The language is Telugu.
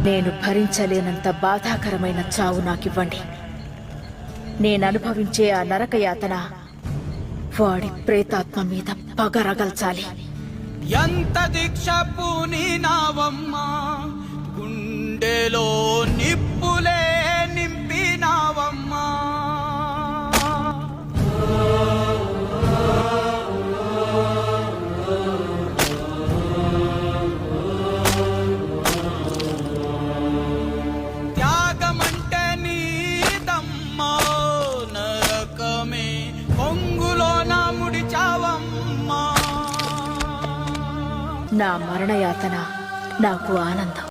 నేను భరించలేనంత బాధాకరమైన చావు నాకివ్వండి. నేననుభవించే ఆ నరకయాతన వాడి ప్రేతాత్మ మీద పగరగల్చాలి. ఎంత దీక్ష పూనినావమ్మా, గుండెలో నిప్పులే నింపినావమ్మా. త్యాగమంటే నీదమ్మా, నరకమే పొంగులోన ముడిచావమ్మా. నా మరణయాతన నాకు ఆనందం.